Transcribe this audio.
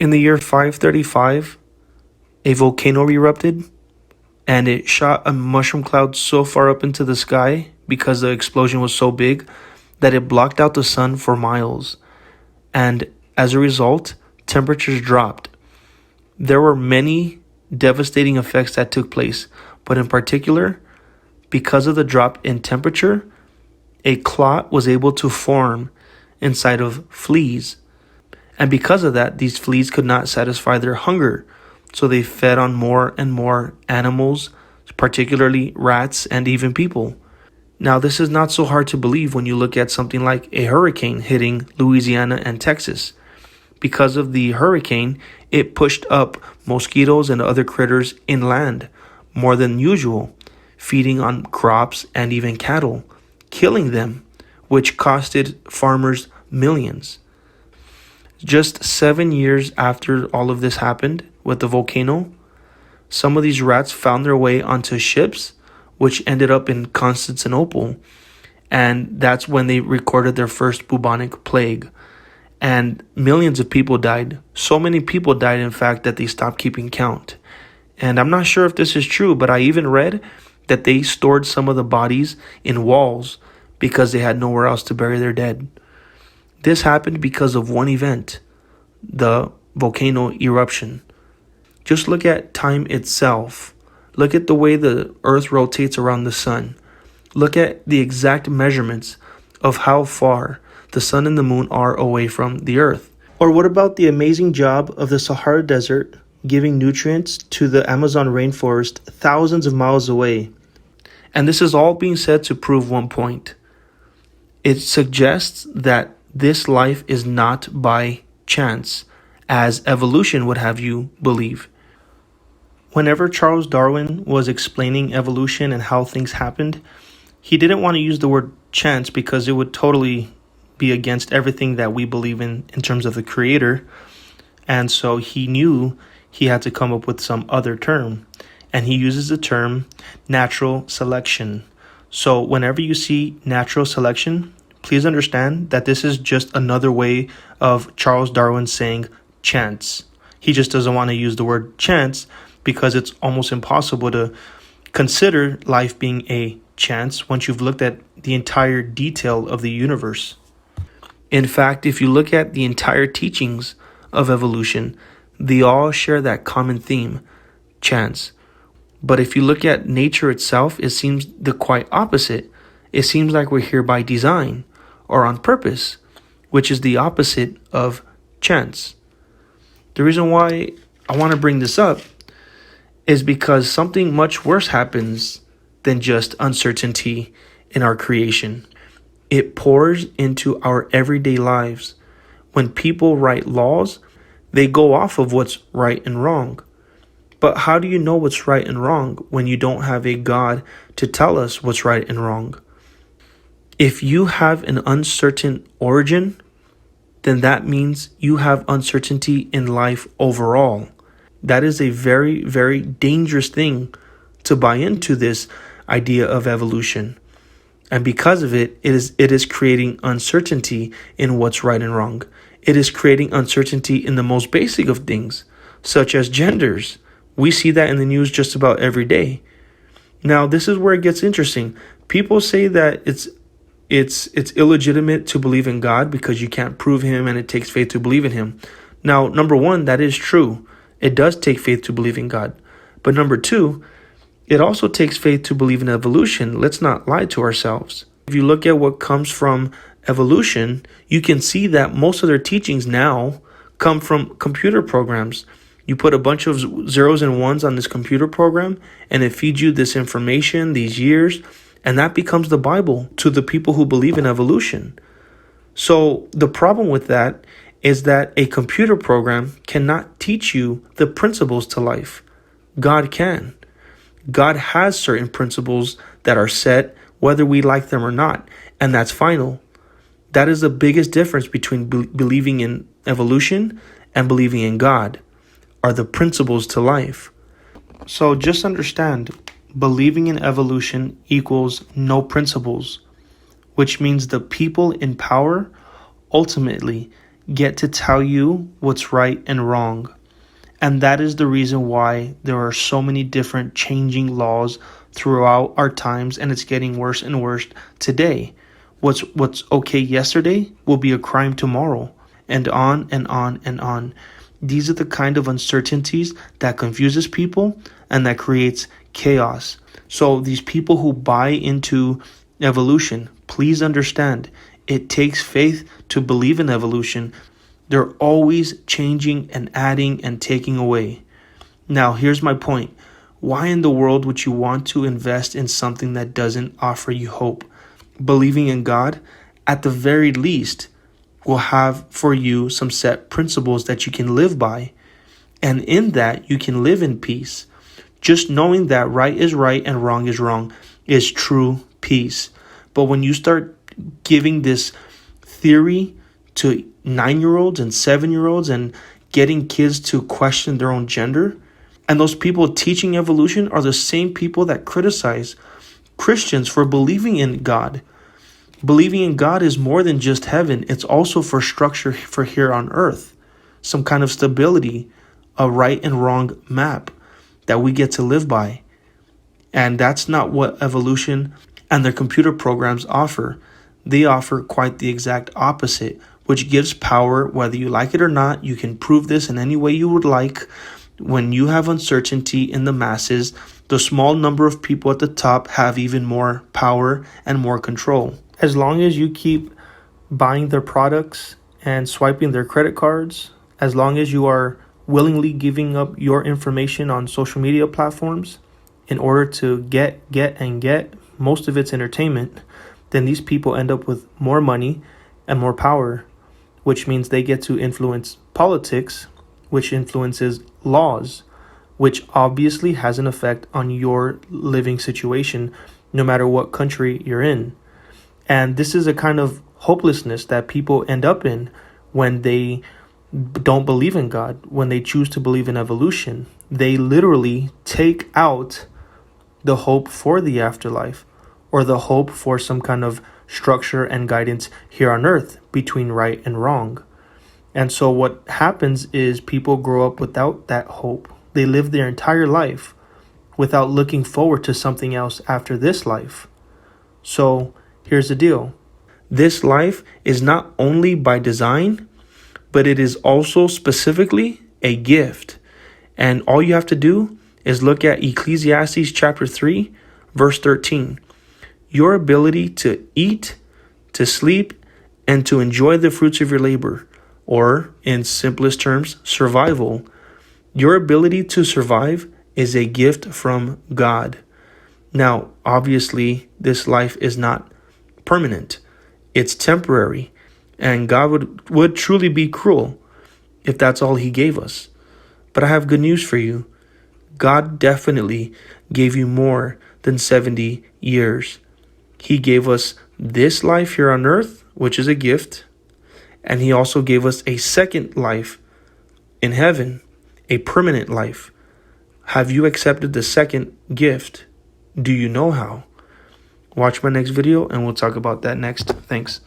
In the year 535, a volcano erupted and it shot a mushroom cloud so far up into the sky because the explosion was so big that it blocked out the sun for miles. And as a result, temperatures dropped. There were many devastating effects that took place, but in particular, because of the drop in temperature, a clot was able to form inside of fleas. And because of that, these fleas could not satisfy their hunger. So they fed on more and more animals, particularly rats and even people. Now, this is not so hard to believe when you look at something like a hurricane hitting Louisiana and Texas. Because of the hurricane, it pushed up mosquitoes and other critters inland more than usual, feeding on crops and even cattle, killing them, which costed farmers millions. Just 7 years after all of this happened with the volcano, some of these rats found their way onto ships, which ended up in Constantinople. And that's when they recorded their first bubonic plague. And millions of people died. So many people died, in fact, that they stopped keeping count. And I'm not sure if this is true, but I even read that they stored some of the bodies in walls because they had nowhere else to bury their dead. This happened because of one event, the volcano eruption. Just look at time itself. Look at the way the earth rotates around the sun. Look at the exact measurements of how far the sun and the moon are away from the earth. Or what about the amazing job of the Sahara Desert giving nutrients to the Amazon rainforest thousands of miles away? And this is all being said to prove one point. It suggests that this life is not by chance, as evolution would have you believe. Whenever Charles Darwin was explaining evolution and how things happened, he didn't want to use the word chance because it would totally be against everything that we believe in terms of the creator. And so he knew he had to come up with some other term. And he uses the term natural selection. So whenever you see natural selection, please understand that this is just another way of Charles Darwin saying chance. He just doesn't want to use the word chance because it's almost impossible to consider life being a chance once you've looked at the entire detail of the universe. In fact, if you look at the entire teachings of evolution, they all share that common theme, chance. But if you look at nature itself, it seems the quite opposite. It seems like we're here by design or on purpose, which is the opposite of chance. The reason why I want to bring this up is because something much worse happens than just uncertainty in our creation. It pours into our everyday lives. When people write laws, they go off of what's right and wrong. But how do you know what's right and wrong when you don't have a God to tell us what's right and wrong? If you have an uncertain origin, then that means you have uncertainty in life overall. That is a very, very dangerous thing to buy into this idea of evolution. And because of it, it is creating uncertainty in what's right and wrong. It is creating uncertainty in the most basic of things, such as genders. We see that in the news just about every day. Now, this is where it gets interesting. People say that it's illegitimate to believe in God because you can't prove him and it takes faith to believe in him. Now, number one, that is true. It does take faith to believe in God. But number two, it also takes faith to believe in evolution. Let's not lie to ourselves. If you look at what comes from evolution, you can see that most of their teachings now come from computer programs. You put a bunch of zeros and ones on this computer program, and it feeds you this information, these years, and that becomes the Bible to the people who believe in evolution. So the problem with that is that a computer program cannot teach you the principles to life. God can. God has certain principles that are set, whether we like them or not, and that's final. That is the biggest difference between believing in evolution and believing in God, are the principles to life. So just understand, believing in evolution equals no principles, which means the people in power ultimately get to tell you what's right and wrong. And that is the reason why there are so many different changing laws throughout our times, and it's getting worse and worse today. What's okay yesterday will be a crime tomorrow, and on and on and on. These are the kind of uncertainties that confuses people and that creates chaos. So these people who buy into evolution, please understand, it takes faith to believe in evolution. They're always changing and adding and taking away. Now, here's my point. Why in the world would you want to invest in something that doesn't offer you hope? Believing in God, at the very least, will have for you some set principles that you can live by. And in that, you can live in peace. Just knowing that right is right and wrong is true peace. But when you start giving this theory to 9-year-olds and 7-year-olds and getting kids to question their own gender, and those people teaching evolution are the same people that criticize Christians for believing in God. Believing in God is more than just heaven. It's also for structure for here on earth, some kind of stability, a right and wrong map that we get to live by. And that's not what evolution and their computer programs offer. They offer quite the exact opposite, which gives power whether you like it or not. You can prove this in any way you would like. When you have uncertainty in the masses, the small number of people at the top have even more power and more control. As long as you keep buying their products and swiping their credit cards, as long as you are willingly giving up your information on social media platforms in order to get, most of it's entertainment, then these people end up with more money and more power, which means they get to influence politics, which influences laws, which obviously has an effect on your living situation, no matter what country you're in. And this is a kind of hopelessness that people end up in when they don't believe in God, when they choose to believe in evolution. They literally take out the hope for the afterlife or the hope for some kind of structure and guidance here on earth between right and wrong. And so what happens is people grow up without that hope. They live their entire life without looking forward to something else after this life. So here's the deal. This life is not only by design, but it is also specifically a gift. And all you have to do is look at Ecclesiastes chapter 3, verse 13. Your ability to eat, to sleep, and to enjoy the fruits of your labor, or in simplest terms, survival. Your ability to survive is a gift from God. Now, obviously, this life is not permanent. It's temporary. And God would truly be cruel if that's all he gave us. But I have good news for you. God definitely gave you more than 70 years. He gave us this life here on earth, which is a gift. And he also gave us a second life in heaven, a permanent life. Have you accepted the second gift? Do you know how? Watch my next video and we'll talk about that next. Thanks.